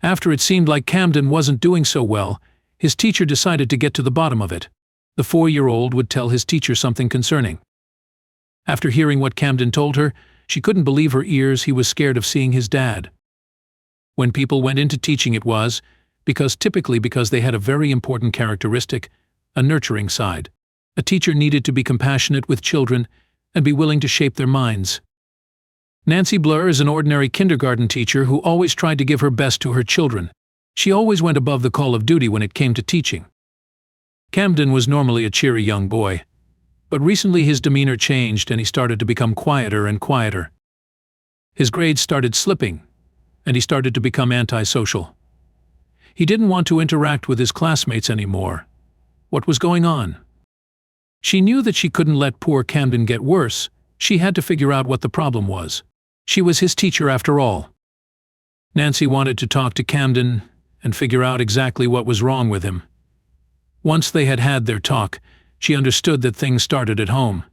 After it seemed like Camden wasn't doing so well, his teacher decided to get to the bottom of it. The 4-year-old would tell his teacher something concerning. After hearing what Camden told her, she couldn't believe her ears. He was scared of seeing his dad. When people went into teaching, it was typically because they had a very important characteristic, a nurturing side. A teacher needed to be compassionate with children and be willing to shape their minds. Nancy Blur is an ordinary kindergarten teacher who always tried to give her best to her children. She always went above the call of duty when it came to teaching. Camden was normally a cheery young boy, but recently his demeanor changed and he started to become quieter and quieter. His grades started slipping, and he started to become antisocial. He didn't want to interact with his classmates anymore. What was going on? She knew that she couldn't let poor Camden get worse. She had to figure out what the problem was. She was his teacher after all. Nancy wanted to talk to Camden and figure out exactly what was wrong with him. Once they had had their talk, she understood that things started at home.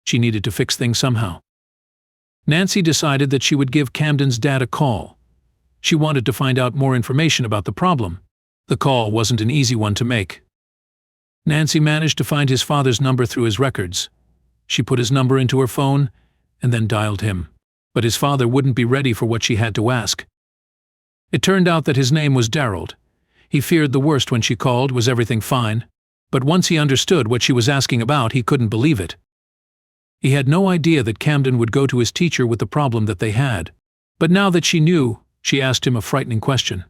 She needed to fix things somehow. Nancy decided that she would give Camden's dad a call. She wanted to find out more information about the problem. The call wasn't an easy one to make. Nancy managed to find his father's number through his records. She put his number into her phone and then dialed him. But his father wouldn't be ready for what she had to ask. It turned out that his name was Daryl. He feared the worst when she called. Was everything fine? But once he understood what she was asking about, he couldn't believe it. He had no idea that Camden would go to his teacher with the problem that they had. But now that she knew, she asked him a frightening question.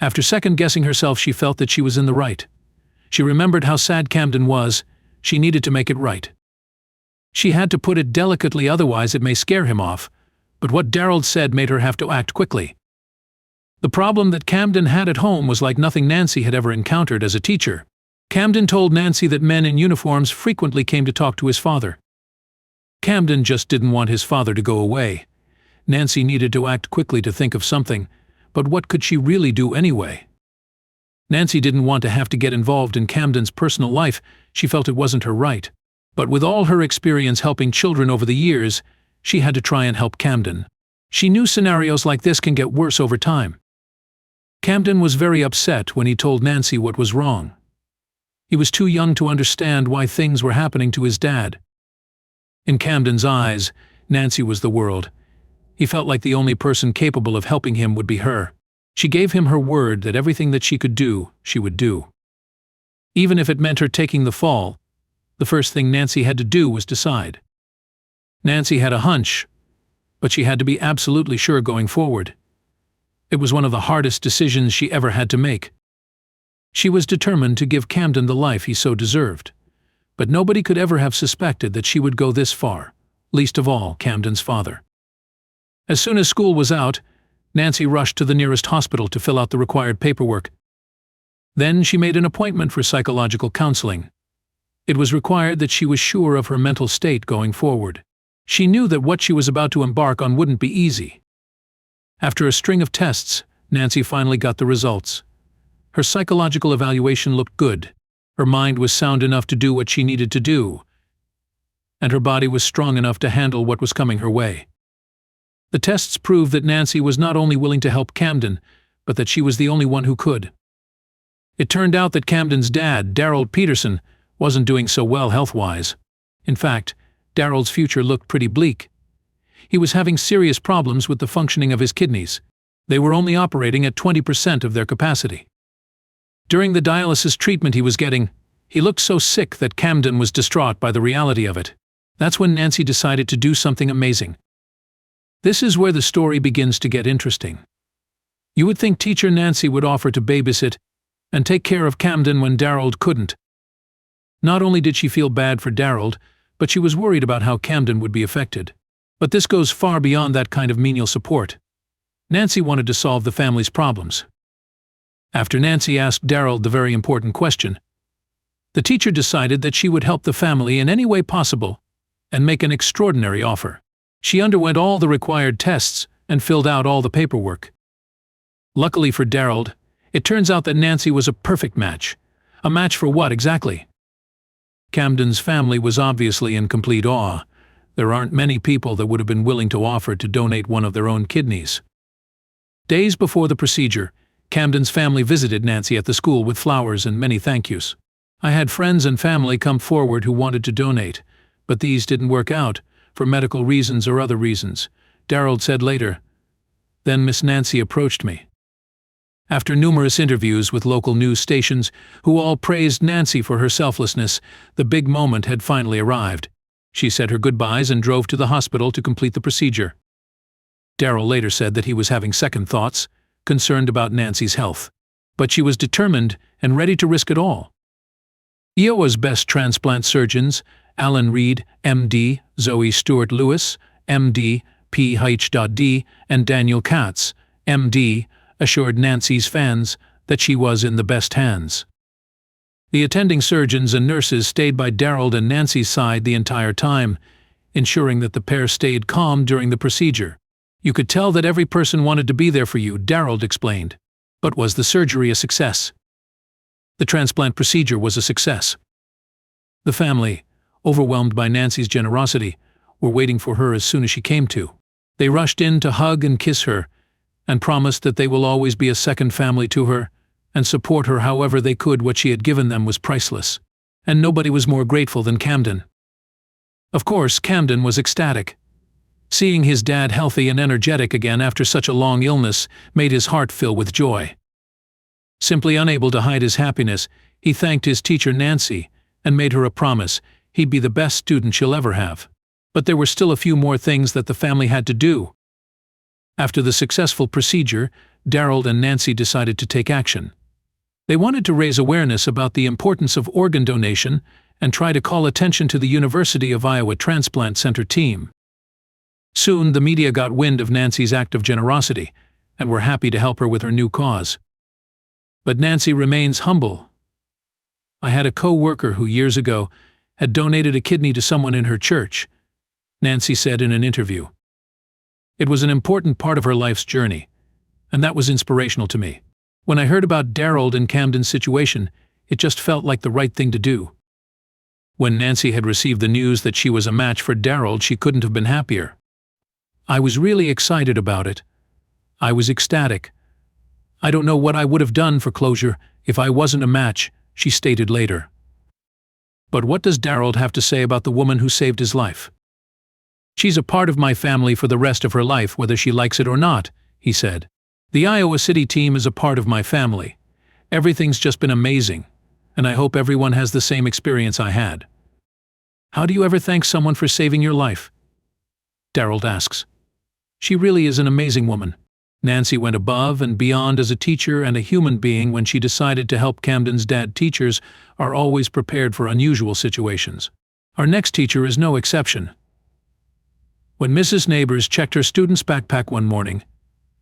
After second-guessing herself, she felt that she was in the right. She remembered how sad Camden was. She needed to make it right. She had to put it delicately, otherwise it may scare him off. But what Daryl said made her have to act quickly. The problem that Camden had at home was like nothing Nancy had ever encountered as a teacher. Camden told Nancy that men in uniforms frequently came to talk to his father. Camden just didn't want his father to go away. Nancy needed to act quickly to think of something, but what could she really do anyway? Nancy didn't want to have to get involved in Camden's personal life. She felt it wasn't her right. But with all her experience helping children over the years, she had to try and help Camden. She knew scenarios like this can get worse over time. Camden was very upset when he told Nancy what was wrong. He was too young to understand why things were happening to his dad. In Camden's eyes, Nancy was the world. He felt like the only person capable of helping him would be her. She gave him her word that everything that she could do, she would do. Even if it meant her taking the fall, the first thing Nancy had to do was decide. Nancy had a hunch, but she had to be absolutely sure going forward. It was one of the hardest decisions she ever had to make. She was determined to give Camden the life he so deserved. But nobody could ever have suspected that she would go this far, least of all Camden's father. As soon as school was out, Nancy rushed to the nearest hospital to fill out the required paperwork. Then she made an appointment for psychological counseling. It was required that she was sure of her mental state going forward. She knew that what she was about to embark on wouldn't be easy. After a string of tests, Nancy finally got the results. Her psychological evaluation looked good. Her mind was sound enough to do what she needed to do, and her body was strong enough to handle what was coming her way. The tests proved that Nancy was not only willing to help Camden, but that she was the only one who could. It turned out that Camden's dad, Daryl Peterson, wasn't doing so well health-wise. In fact, Daryl's future looked pretty bleak. He was having serious problems with the functioning of his kidneys. They were only operating at 20% of their capacity. During the dialysis treatment he was getting, he looked so sick that Camden was distraught by the reality of it. That's when Nancy decided to do something amazing. This is where the story begins to get interesting. You would think teacher Nancy would offer to babysit and take care of Camden when Daryl couldn't. Not only did she feel bad for Daryl, but she was worried about how Camden would be affected. But this goes far beyond that kind of menial support. Nancy wanted to solve the family's problems. After Nancy asked Daryl the very important question, the teacher decided that she would help the family in any way possible and make an extraordinary offer. She underwent all the required tests and filled out all the paperwork. Luckily for Daryl, it turns out that Nancy was a perfect match. A match for what exactly? Camden's family was obviously in complete awe. There aren't many people that would have been willing to offer to donate one of their own kidneys. Days before the procedure, Camden's family visited Nancy at the school with flowers and many thank yous. I had friends and family come forward who wanted to donate, but these didn't work out, for medical reasons or other reasons, Darrell said later. Then Miss Nancy approached me. After numerous interviews with local news stations, who all praised Nancy for her selflessness, the big moment had finally arrived. She said her goodbyes and drove to the hospital to complete the procedure. Darrell later said that he was having second thoughts, concerned about Nancy's health. But she was determined and ready to risk it all. Iowa's best transplant surgeons, Alan Reed, M.D., Zoe Stewart-Lewis, M.D., Ph.D., and Daniel Katz, M.D., assured Nancy's fans that she was in the best hands. The attending surgeons and nurses stayed by Darrell and Nancy's side the entire time, ensuring that the pair stayed calm during the procedure. You could tell that every person wanted to be there for you, Darrell explained. But was the surgery a success? The transplant procedure was a success. The family, overwhelmed by Nancy's generosity, were waiting for her as soon as she came to. They rushed in to hug and kiss her, and promised that they will always be a second family to her, and support her however they could. What she had given them was priceless, and nobody was more grateful than Camden. Of course, Camden was ecstatic. Seeing his dad healthy and energetic again after such a long illness made his heart fill with joy. Simply unable to hide his happiness, he thanked his teacher Nancy and made her a promise he'd be the best student she'll ever have. But there were still a few more things that the family had to do. After the successful procedure, Darrell and Nancy decided to take action. They wanted to raise awareness about the importance of organ donation and try to call attention to the University of Iowa Transplant Center team. Soon, the media got wind of Nancy's act of generosity and were happy to help her with her new cause. But Nancy remains humble. I had a co-worker who years ago had donated a kidney to someone in her church, Nancy said in an interview. It was an important part of her life's journey, and that was inspirational to me. When I heard about Darrell and Camden's situation, it just felt like the right thing to do. When Nancy had received the news that she was a match for Darrell, she couldn't have been happier. I was really excited about it. I was ecstatic. I don't know what I would have done for closure if I wasn't a match, she stated later. But what does Darrell have to say about the woman who saved his life? She's a part of my family for the rest of her life, whether she likes it or not, he said. The Iowa City team is a part of my family. Everything's just been amazing, and I hope everyone has the same experience I had. How do you ever thank someone for saving your life? Darrell asks. She really is an amazing woman. Nancy went above and beyond as a teacher and a human being when she decided to help Camden's dad. Teachers are always prepared for unusual situations. Our next teacher is no exception. When Mrs. Neighbors checked her student's backpack one morning,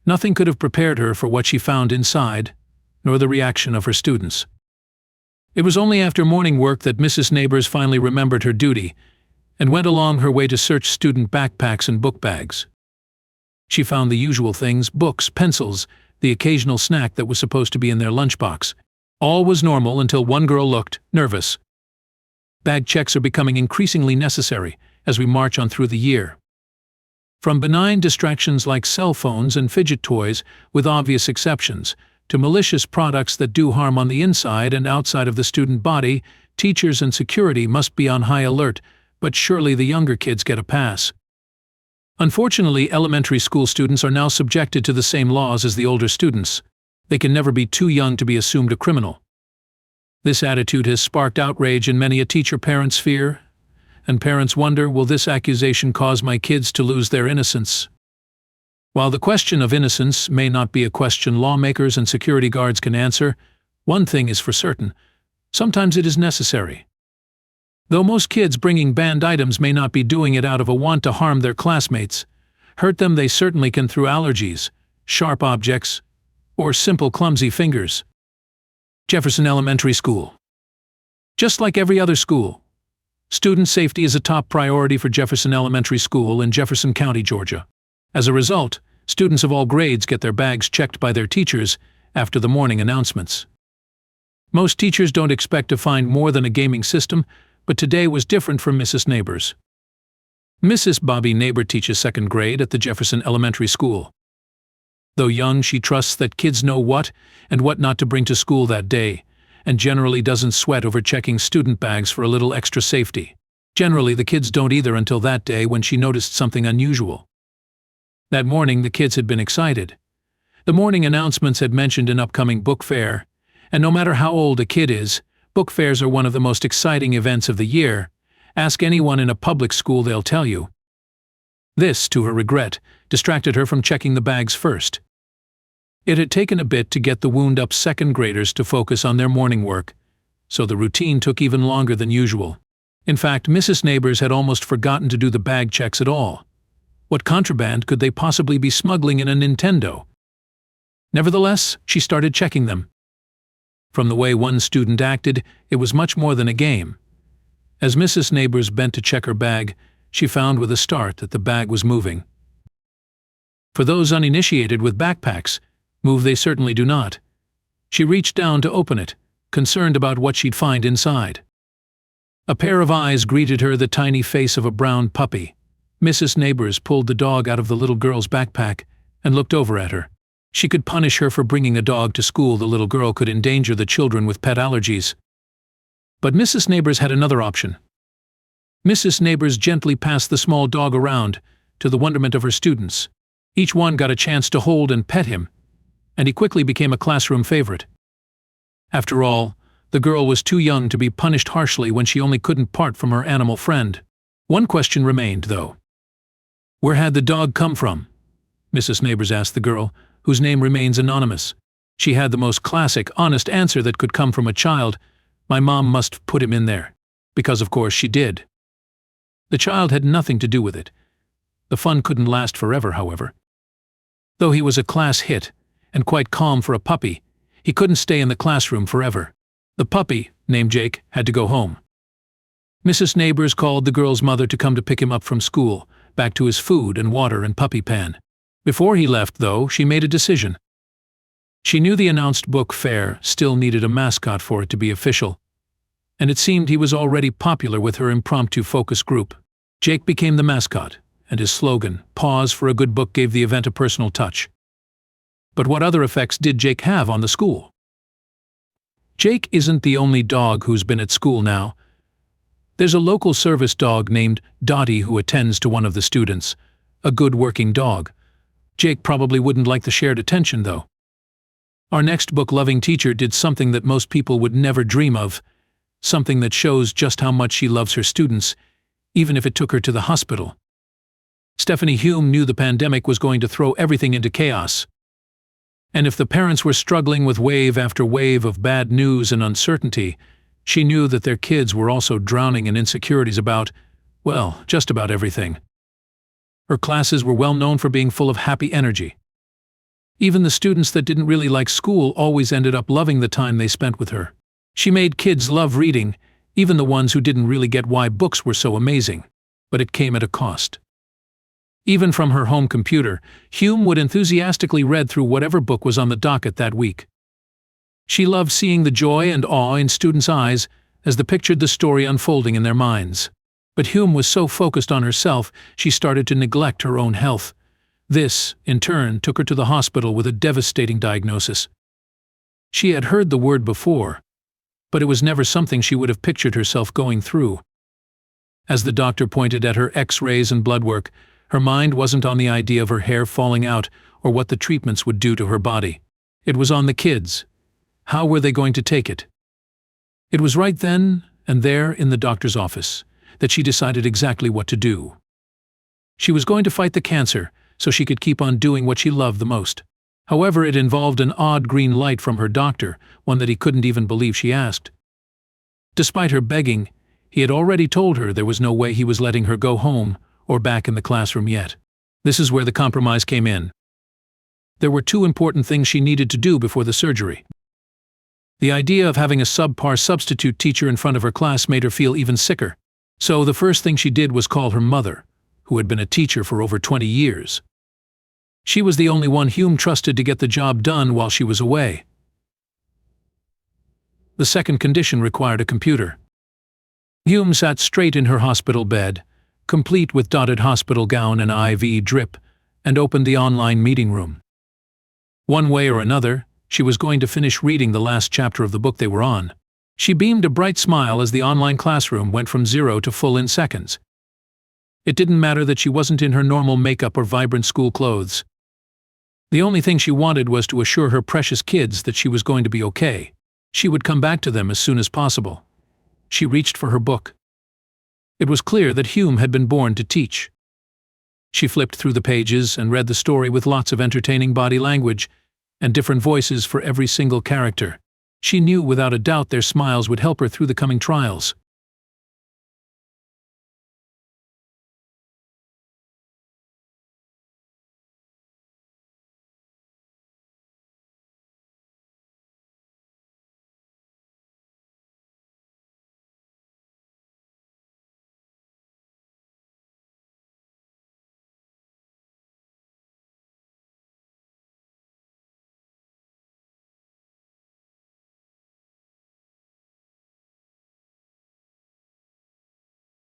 nothing could have prepared her for what she found inside, nor the reaction of her students. It was only after morning work that Mrs. Neighbors finally remembered her duty and went along her way to search student backpacks and book bags. She found the usual things: books, pencils, the occasional snack that was supposed to be in their lunchbox. All was normal until one girl looked nervous. Bag checks are becoming increasingly necessary as we march on through the year. From benign distractions like cell phones and fidget toys, with obvious exceptions, to malicious products that do harm on the inside and outside of the student body, teachers and security must be on high alert, but surely the younger kids get a pass. Unfortunately, elementary school students are now subjected to the same laws as the older students. They can never be too young to be assumed a criminal. This attitude has sparked outrage in many a teacher-parent sphere, and parents wonder, will this accusation cause my kids to lose their innocence? While the question of innocence may not be a question lawmakers and security guards can answer, one thing is for certain: sometimes it is necessary. Though most kids bringing banned items may not be doing it out of a want to harm their classmates, hurt them they certainly can through allergies, sharp objects, or simple clumsy fingers. Jefferson Elementary School. Just like every other school, student safety is a top priority for Jefferson Elementary School in Jefferson County, Georgia. As a result, students of all grades get their bags checked by their teachers after the morning announcements. Most teachers don't expect to find more than a gaming system, but today was different for Mrs. Neighbors. Mrs. Bobby Neighbor teaches second grade at the Jefferson Elementary School. Though young, she trusts that kids know what and what not to bring to school that day, and generally doesn't sweat over checking student bags for a little extra safety. Generally, the kids don't either until that day when she noticed something unusual. That morning, the kids had been excited. The morning announcements had mentioned an upcoming book fair, and no matter how old a kid is, book fairs are one of the most exciting events of the year. Ask anyone in a public school, they'll tell you. This, to her regret, distracted her from checking the bags first. It had taken a bit to get the wound-up second graders to focus on their morning work, so the routine took even longer than usual. In fact, Mrs. Neighbors had almost forgotten to do the bag checks at all. What contraband could they possibly be smuggling in a Nintendo? Nevertheless, she started checking them. From the way one student acted, it was much more than a game. As Mrs. Neighbors bent to check her bag, she found with a start that the bag was moving. For those uninitiated with backpacks, move they certainly do not. She reached down to open it, concerned about what she'd find inside. A pair of eyes greeted her, the tiny face of a brown puppy. Mrs. Neighbors pulled the dog out of the little girl's backpack and looked over at her. She could punish her for bringing a dog to school. The little girl could endanger the children with pet allergies. But Mrs. Neighbors had another option. Mrs. Neighbors gently passed the small dog around, to the wonderment of her students. Each one got a chance to hold and pet him, and he quickly became a classroom favorite. After all, the girl was too young to be punished harshly when she only couldn't part from her animal friend. One question remained, though. Where had the dog come from? Mrs. Neighbors asked the girl, whose name remains anonymous. She had the most classic, honest answer that could come from a child. My mom must have put him in there. Because of course she did. The child had nothing to do with it. The fun couldn't last forever, however. Though he was a class hit, and quite calm for a puppy, he couldn't stay in the classroom forever. The puppy, named Jake, had to go home. Mrs. Neighbors called the girl's mother to come to pick him up from school, back to his food and water and puppy pan. Before he left, though, she made a decision. She knew the announced book fair still needed a mascot for it to be official, and it seemed he was already popular with her impromptu focus group. Jake became the mascot, and his slogan, "Pause for a good book," gave the event a personal touch. But what other effects did Jake have on the school? Jake isn't the only dog who's been at school now. There's a local service dog named Dottie who attends to one of the students, a good working dog. Jake probably wouldn't like the shared attention, though. Our next book-loving teacher did something that most people would never dream of, something that shows just how much she loves her students, even if it took her to the hospital. Stephanie Hume knew the pandemic was going to throw everything into chaos. And if the parents were struggling with wave after wave of bad news and uncertainty, she knew that their kids were also drowning in insecurities about, well, just about everything. Her classes were well known for being full of happy energy. Even the students that didn't really like school always ended up loving the time they spent with her. She made kids love reading, even the ones who didn't really get why books were so amazing. But it came at a cost. Even from her home computer, Hume would enthusiastically read through whatever book was on the docket that week. She loved seeing the joy and awe in students' eyes as they pictured the story unfolding in their minds. But Hume was so focused on herself, she started to neglect her own health. This, in turn, took her to the hospital with a devastating diagnosis. She had heard the word before, but it was never something she would have pictured herself going through. As the doctor pointed at her X-rays and blood work, her mind wasn't on the idea of her hair falling out or what the treatments would do to her body. It was on the kids. How were they going to take it? It was right then and there in the doctor's office that she decided exactly what to do. She was going to fight the cancer so she could keep on doing what she loved the most. However, it involved an odd green light from her doctor, one that he couldn't even believe she asked. Despite her begging, he had already told her there was no way he was letting her go home or back in the classroom yet. This is where the compromise came in. There were two important things she needed to do before the surgery. The idea of having a subpar substitute teacher in front of her class made her feel even sicker. So the first thing she did was call her mother, who had been a teacher for over 20 years. She was the only one Hume trusted to get the job done while she was away. The second condition required a computer. Hume sat straight in her hospital bed, complete with dotted hospital gown and IV drip, and opened the online meeting room. One way or another, she was going to finish reading the last chapter of the book they were on. She beamed a bright smile as the online classroom went from 0 to full in seconds. It didn't matter that she wasn't in her normal makeup or vibrant school clothes. The only thing she wanted was to assure her precious kids that she was going to be okay. She would come back to them as soon as possible. She reached for her book. It was clear that Hume had been born to teach. She flipped through the pages and read the story with lots of entertaining body language and different voices for every single character. She knew without a doubt their smiles would help her through the coming trials.